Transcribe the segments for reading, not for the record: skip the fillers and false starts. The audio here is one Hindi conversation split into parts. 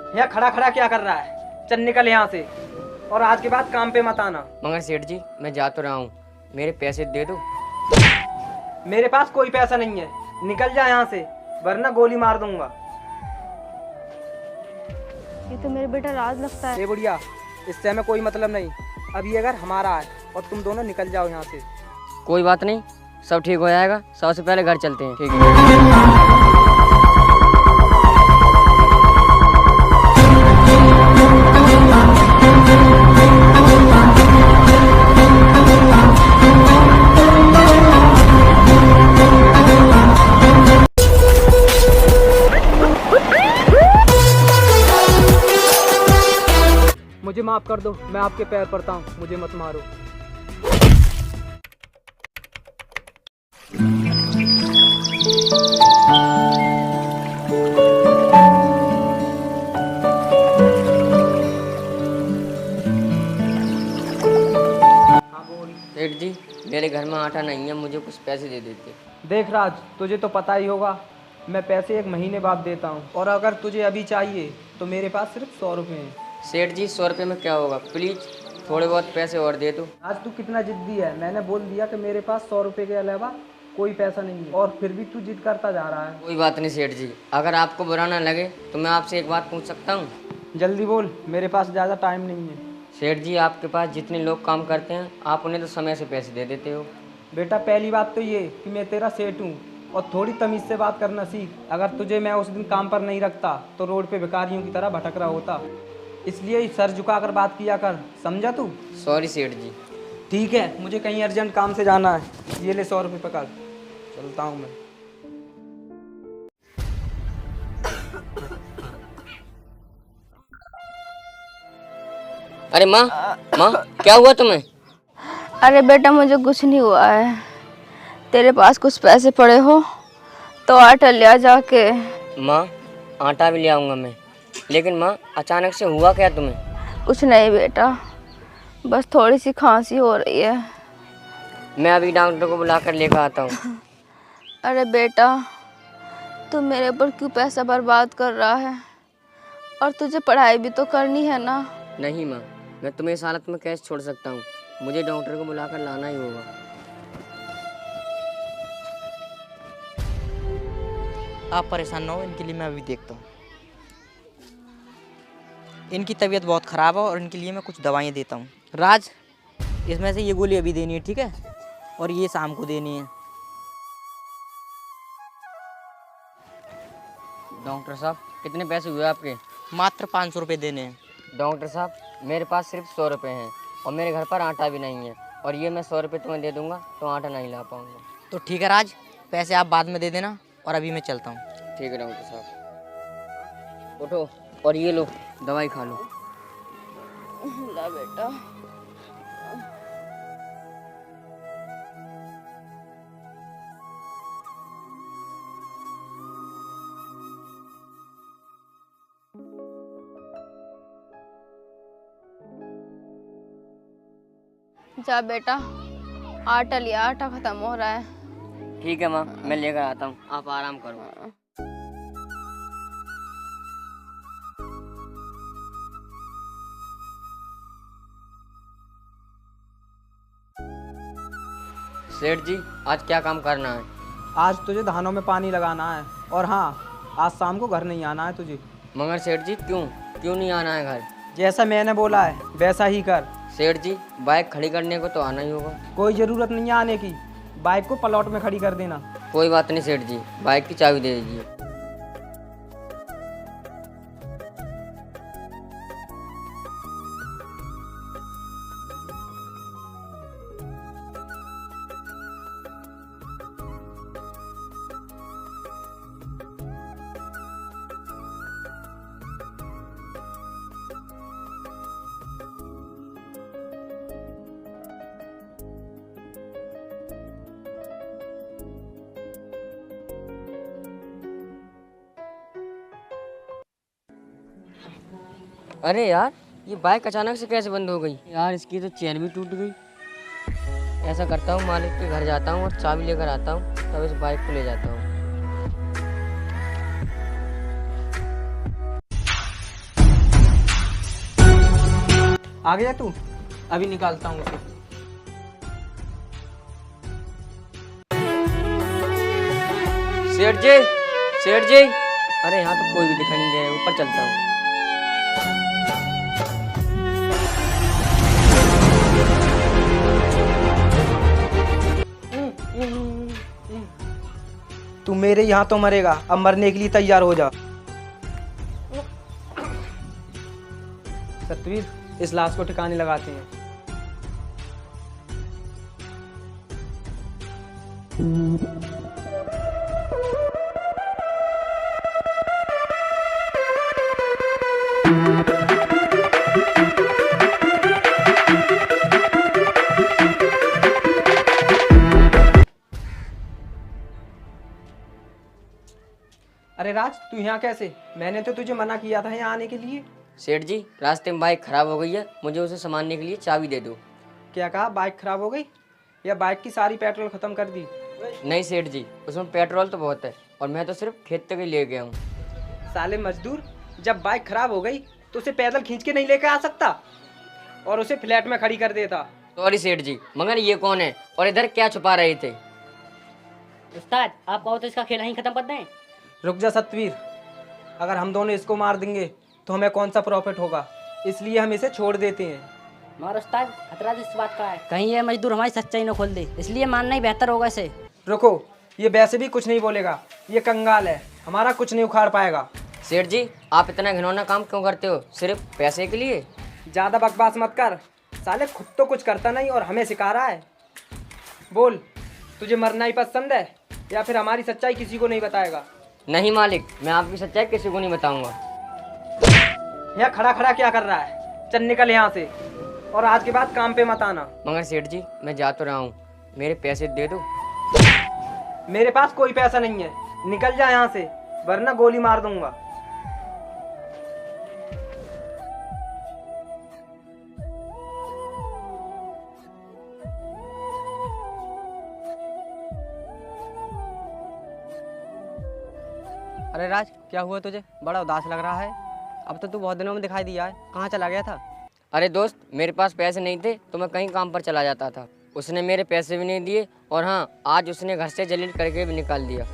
यहाँ खड़ा खड़ा क्या कर रहा है? चल निकल यहाँ से, और आज के बाद काम पे मत आना। मगर सेठ जी मैं जा तो रहा हूँ, मेरे पैसे दे दो। मेरे पास कोई पैसा नहीं है, निकल जा यहाँ से वरना गोली मार दूंगा। ये तो मेरे बेटा राज लगता है। ए बुढ़िया, इससे हमें कोई मतलब नहीं। अब ये घर हमारा है और तुम दोनों निकल जाओ यहाँ से। कोई बात नहीं, सब ठीक हो जाएगा। सबसे पहले घर चलते हैं। ठीक है। मुझे माफ कर दो, मैं आपके पैर पड़ता हूँ, मुझे मत मारो। सेठ जी मेरे घर में आटा नहीं है, मुझे कुछ पैसे दे देते। देख राज, तुझे तो पता ही होगा मैं पैसे 1 महीने बाद देता हूँ, और अगर तुझे अभी चाहिए तो मेरे पास सिर्फ 100 रुपये हैं। सेठ जी 100 रुपये में क्या होगा, प्लीज़ थोड़े बहुत पैसे और दे दो। आज तू कितना जिद्दी है, मैंने बोल दिया कि मेरे पास 100 रुपये के अलावा कोई पैसा नहीं है, और फिर भी तू जिद करता जा रहा है। कोई बात नहीं सेठ जी, अगर आपको बुरा ना लगे तो मैं आपसे एक बात पूछ सकता हूँ? जल्दी बोल, मेरे पास ज़्यादा टाइम नहीं है। सेठ जी आपके पास जितने लोग काम करते हैं आप उन्हें तो समय से पैसे दे देते हो। बेटा पहली बात तो ये कि मैं तेरा सेठ हूँ, और थोड़ी तमीज़ से बात करना सीख। अगर तुझे मैं उस दिन काम पर नहीं रखता तो रोड पे भिखारियों की तरह भटक रहा होता, इसलिए सर झुका कर बात किया कर, समझा तू? सॉरी सेठ जी। ठीक है, मुझे कहीं अर्जेंट काम से जाना है, ये ले 100 रुपये पकड़, चलता हूँ मैं। अरे माँ, माँ क्या हुआ तुम्हें? अरे बेटा मुझे कुछ नहीं हुआ है। तेरे पास कुछ पैसे पड़े हो तो आटा ले आ जाके। माँ आटा भी ले आऊँगा मैं, लेकिन माँ अचानक से हुआ क्या तुम्हें? कुछ नहीं बेटा, बस थोड़ी सी खांसी हो रही है। मैं अभी डॉक्टर को बुला कर लेकर आता हूँ। अरे बेटा तू मेरे ऊपर क्यों पैसा बर्बाद कर रहा है, और तुझे पढ़ाई भी तो करनी है ना। नहीं माँ, मैं तुम्हें इस हालत में कैसे छोड़ सकता हूँ, मुझे डॉक्टर को बुलाकर लाना ही होगा। आप परेशान ना हो, इनके लिए मैं अभी देखता हूँ। इनकी तबीयत बहुत ख़राब है और इनके लिए मैं कुछ दवाइयाँ देता हूँ। राज, इसमें से ये गोली अभी देनी है, ठीक है, और ये शाम को देनी है। डॉक्टर साहब कितने पैसे हुए आपके? मात्र 500 रुपये देने हैं। डॉक्टर साहब मेरे पास सिर्फ 100 रुपये हैं, और मेरे घर पर आटा भी नहीं है, और ये मैं 100 रुपये तुम्हें दे दूँगा तो आटा नहीं ला पाऊँगा। तो ठीक है राज, पैसे आप बाद में दे देना, और अभी मैं चलता हूँ। ठीक है डॉक्टर साहब, उठो और ये लो दवाई खा लो। ला बेटा। जा बेटा, आटा लिया, आटा खत्म हो रहा है। ठीक है माँ, मैं लेकर आता हूँ, आप आराम करो। सेठ जी आज क्या काम करना है? आज तुझे धानों में पानी लगाना है, और हाँ आज शाम को घर नहीं आना है तुझे। मगर सेठ जी क्यों नहीं आना है घर? जैसा मैंने बोला है वैसा ही कर। सेठ जी बाइक खड़ी करने को तो आना ही होगा। कोई ज़रूरत नहीं है आने की, बाइक को प्लॉट में खड़ी कर देना। कोई बात नहीं सेठ जी, बाइक की चाबी दे दीजिए। अरे यार ये बाइक अचानक से कैसे बंद हो गई यार, इसकी तो चेन भी टूट गई। ऐसा करता हूँ मालिक के घर जाता हूँ और चाबी लेकर आता हूँ, तब इस बाइक को ले जाता हूँ। आ गया तू? अभी निकालता हूँ उसे। सेठ जी, सेठ जी। अरे यहाँ तो कोई भी दिखाई नहीं दे रहा है, ऊपर चलता हूँ। तू मेरे यहाँ तो मरेगा, अब मरने के लिए तैयार हो जा। सतवीर, इस लाश को ठिकाने लगाते हैं। अरे राज, तू यहाँ कैसे? मैंने तो तुझे मना किया था यहाँ आने के लिए। सेठ जी, रास्ते में बाइक खराब हो गई है, मुझे उसे संभालने के लिए चाबी दे दो। क्या कहा? बाइक खराब हो गई या बाइक की सारी पेट्रोल खत्म कर दी? नहीं सेठ जी, उसमें पेट्रोल तो बहुत है और मैं तो सिर्फ खेत तक ही ले गया हूँ। साले मजदूर, जब बाइक खराब हो गई तो उसे पैदल खींच के नहीं लेकर आ सकता और उसे फ्लैट में खड़ी कर देता। सॉरी सेठ जी, मगर ये कौन है और इधर क्या छुपा रहे थे? उस्ताद, आप कहो तो इसका खेल ही खत्म कर दें। रुक जा सतवीर, अगर हम दोनों इसको मार देंगे तो हमें कौन सा प्रॉफिट होगा, इसलिए हम इसे छोड़ देते हैं। मगर उस्ताद, खतरा इस बात का है, कहीं ये मजदूर हमारी सच्चाई न खोल दे, इसलिए मानना ही बेहतर होगा इसे। रुको, ये वैसे भी कुछ नहीं बोलेगा, ये कंगाल है, हमारा कुछ नहीं उखाड़ पाएगा। सेठ जी, आप इतना घिनौना काम क्यों करते हो? सिर्फ पैसे के लिए? ज़्यादा बकवास मत कर, साले खुद तो कुछ करता नहीं और हमें सिखा रहा है। बोल, तुझे मरना ही पसंद है या फिर हमारी सच्चाई किसी को नहीं बताएगा? नहीं मालिक, मैं आपकी सच्चाई किसी को नहीं बताऊंगा। यहाँ खड़ा खड़ा क्या कर रहा है? चल निकल यहाँ से और आज के बाद काम पे मत आना। मगर सेठ जी, मैं जा तो रहा हूँ, मेरे पैसे दे दो। मेरे पास कोई पैसा नहीं है, निकल जा यहाँ से वरना गोली मार दूंगा। अरे राज, क्या हुआ तुझे? बड़ा उदास लग रहा है। अब तो तू बहुत दिनों में दिखाई दिया है, कहाँ चला गया था? अरे दोस्त, मेरे पास पैसे नहीं थे तो मैं कहीं काम पर चला जाता था। उसने मेरे पैसे भी नहीं दिए और हाँ, आज उसने घर से जलील करके भी निकाल दिया।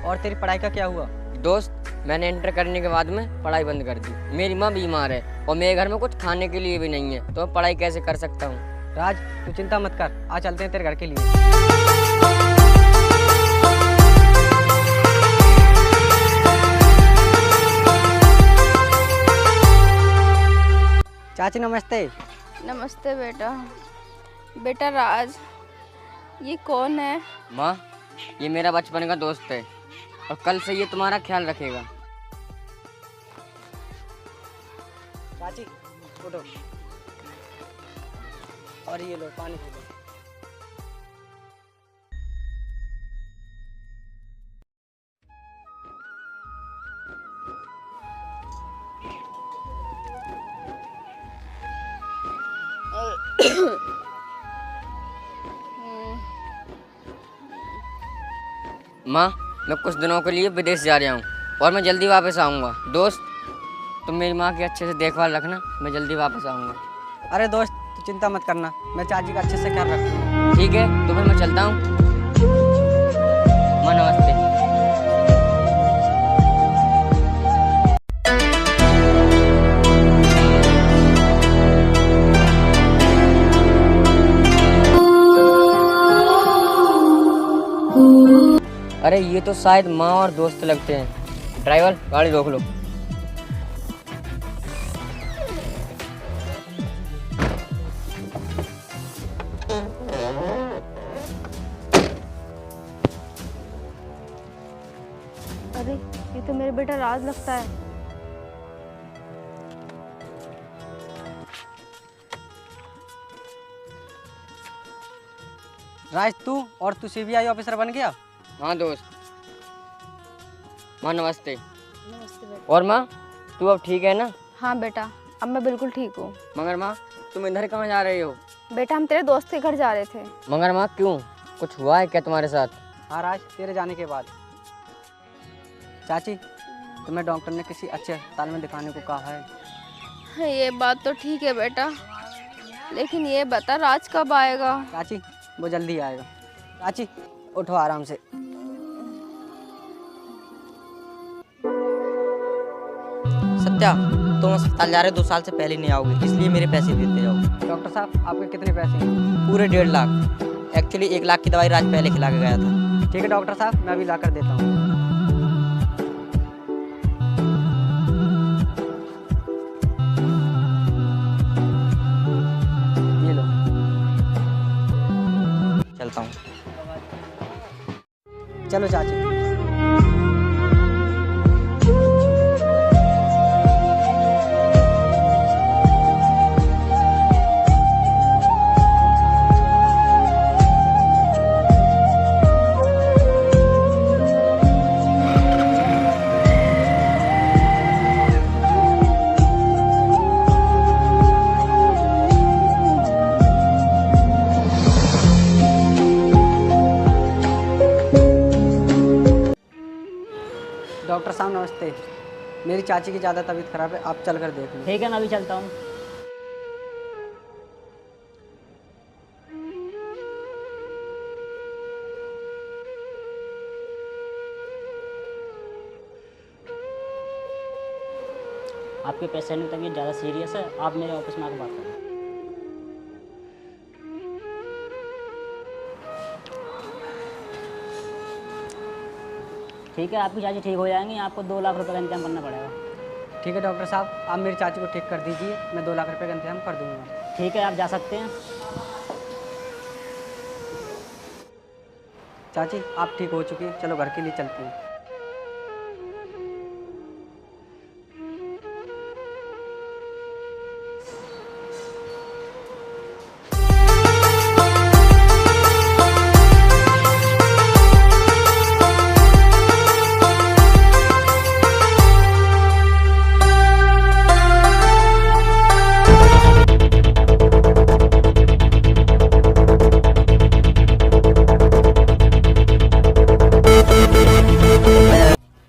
और तेरी पढ़ाई का क्या हुआ? दोस्त, मैंने इंटर करने के बाद में पढ़ाई बंद कर दी। मेरी माँ बीमार है और मेरे घर में कुछ खाने के लिए भी नहीं है, तो मैं पढ़ाई कैसे कर सकता हूँ? राज, तू चिंता मत कर, आज चलते हैं तेरे घर के लिए। चाची नमस्ते। नमस्ते बेटा। बेटा राज, ये कौन है? माँ, ये मेरा बचपन का दोस्त है और कल से ये तुम्हारा ख्याल रखेगा। चाची उठो, और ये लो पानी पी लो। माँ, मैं कुछ दिनों के लिए विदेश जा रहा हूँ और मैं जल्दी वापस आऊँगा। दोस्त, तुम मेरी माँ की अच्छे से देखभाल रखना, मैं जल्दी वापस आऊँगा। अरे दोस्त, तू चिंता मत करना, मैं चाची का अच्छे से ख्याल रखूँगा। ठीक है, तो फिर मैं चलता हूँ। माँ नमस्ते। अरे ये तो शायद माँ और दोस्त लगते हैं। ड्राइवर, गाड़ी रोक लो। अरे ये तो मेरा बेटा राज लगता है। राज, तू सीबीआई ऑफिसर बन गया? हाँ दोस्त। माँ नमस्ते। नमस्ते बेटा। और माँ, तू अब ठीक है ना? हाँ बेटा, अब मैं बिल्कुल ठीक हूँ। मगर माँ, तुम इधर कहाँ जा रहे हो? बेटा, हम तेरे दोस्त के घर जा रहे थे। मगर माँ क्यों, कुछ हुआ है क्या तुम्हारे साथ? हाँ राज, तेरे जाने के बाद। चाची, तुम्हें डॉक्टर ने किसी अच्छे अस्पताल में दिखाने को कहा है। ये बात तो ठीक है बेटा, लेकिन ये बता राज कब आएगा? चाची वो जल्दी आएगा। चाची उठो आराम से। सत्या, तुम अस्पताल जा रहे हो, 2 साल से पहले नहीं आओगे, इसलिए मेरे पैसे देते जाओ। डॉक्टर साहब आपके कितने पैसे हैं? पूरे 1.5 लाख। एक्चुअली 1 लाख की दवाई राज पहले खिला के गया था। ठीक है डॉक्टर साहब, मैं अभी ला कर देता हूँ। ये लो। चलता हूँ। चलो चाची। डॉक्टर साहब नमस्ते। मेरी चाची की ज़्यादा तबीयत खराब है, आप चल कर देख लो। ठीक है, मैं अभी चलता हूँ। आपके पेशेंट की तबीयत ज़्यादा सीरियस है, आप मेरे ऑफिस में आकर बात करें। ठीक है, आपकी चाची ठीक हो जाएंगी, आपको 2 लाख रुपए का इंतजाम करना पड़ेगा। ठीक है डॉक्टर साहब, आप मेरी चाची को ठीक कर दीजिए, मैं 2 लाख रुपए का इंतजाम कर दूंगा। ठीक है, आप जा सकते हैं। चाची आप ठीक हो चुकी हैं, चलो घर के लिए चलते हैं।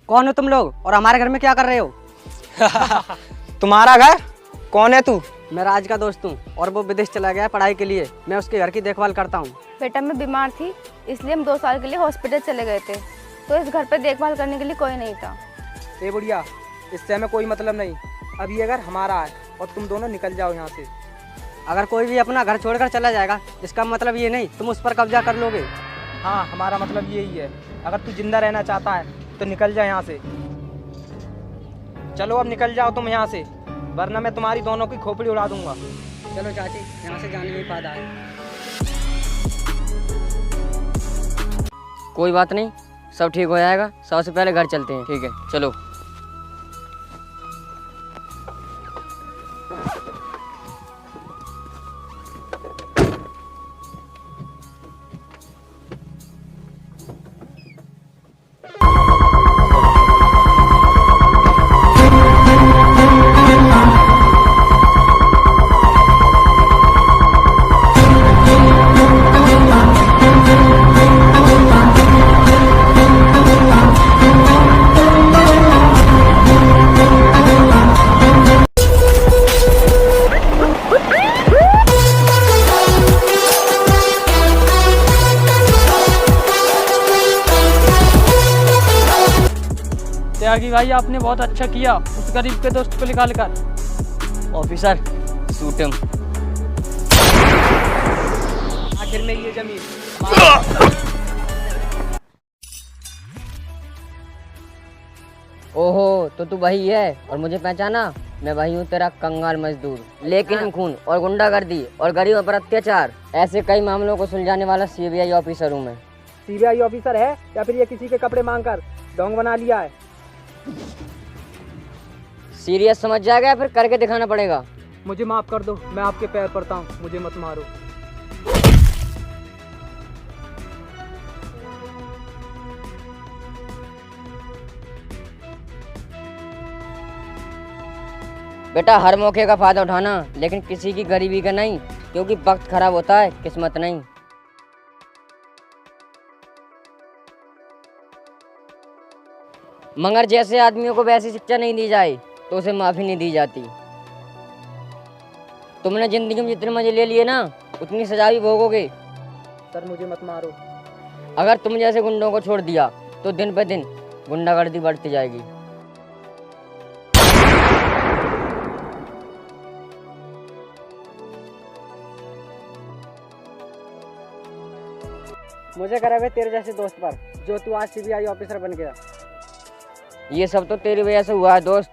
कौन हो तुम लोग और हमारे घर में क्या कर रहे हो? तुम्हारा घर? कौन है तू? मैं राज का दोस्त हूँ और वो विदेश चला गया है पढ़ाई के लिए। मैं उसके घर की देखभाल करता हूँ। बेटा मैं बीमार थी, इसलिए हम 2 साल के लिए हॉस्पिटल चले गए थे, तो इस घर पे देखभाल करने के लिए कोई नहीं था। ए बुढ़िया, इससे हमें कोई मतलब नहीं। अब ये घर हमारा है और तुम दोनों निकल जाओ यहाँ से। अगर कोई भी अपना घर छोड़कर चला जाएगा, इसका मतलब ये नहीं तुम उस पर कब्जा कर लोगे। हाँ, हमारा मतलब यही है। अगर तू जिंदा रहना चाहता है तो निकल जा यहाँ से। चलो अब निकल जाओ तुम यहाँ से, वरना मैं तुम्हारी दोनों की खोपड़ी उड़ा दूंगा। चलो चाची, यहाँ से जाने में फायदा है। कोई बात नहीं, सब ठीक हो जाएगा। सबसे पहले घर चलते हैं। ठीक है चलो। त्यागी भाई, आपने बहुत अच्छा किया उस गरीब के दोस्त को निकाल कर। Officer shoot him. आखिर में ये जमीन ओहो, तो तू वही है और मुझे पहचाना? मैं वही हूँ, तेरा कंगाल मजदूर। लेकिन खून और गुंडागर्दी और गरीबों पर अत्याचार, ऐसे कई मामलों को सुलझाने वाला सीबीआई ऑफिसर हूँ मैं। सीबीआई ऑफिसर है या फिर ये किसी के कपड़े मांगकर ढोंग बना लिया है? सीरियस समझ जाएगा या फिर करके दिखाना पड़ेगा? मुझे माफ कर दो, मैं आपके पैर पड़ता हूँ, मुझे मत मारो। बेटा हर मौके का फायदा उठाना, लेकिन किसी की गरीबी का नहीं, क्योंकि वक्त खराब होता है, किस्मत नहीं। मगर जैसे आदमियों को वैसी शिक्षा नहीं दी जाए तो उसे माफी नहीं दी जाती। तुमने जिंदगी में जितने मजे ले लिए ना, उतनी सजा भी भोगोगे। सर मुझे मत मारो। अगर तुम जैसे गुंडों को छोड़ दिया तो दिन पे दिन गुंडागर्दी बढ़ती जाएगी। मुझे करा हुआ तेरे जैसे दोस्त पर, जो तू आज सीबीआई ऑफिसर बन गया। ये सब तो तेरी वजह से हुआ है दोस्त।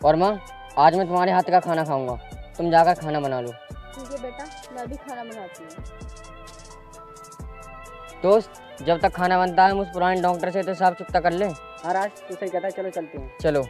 और माँ, आज मैं तुम्हारे हाथ का खाना खाऊंगा, तुम जाकर खाना बना लो। ठीक है बेटा, मैं भी खाना बनाती हूँ। दोस्त, जब तक खाना बनता है हम उस पुराने डॉक्टर से तो साफ चुकता कर ले। हाँ राज, तू सही कहता है, चलो चलते हैं। चलो।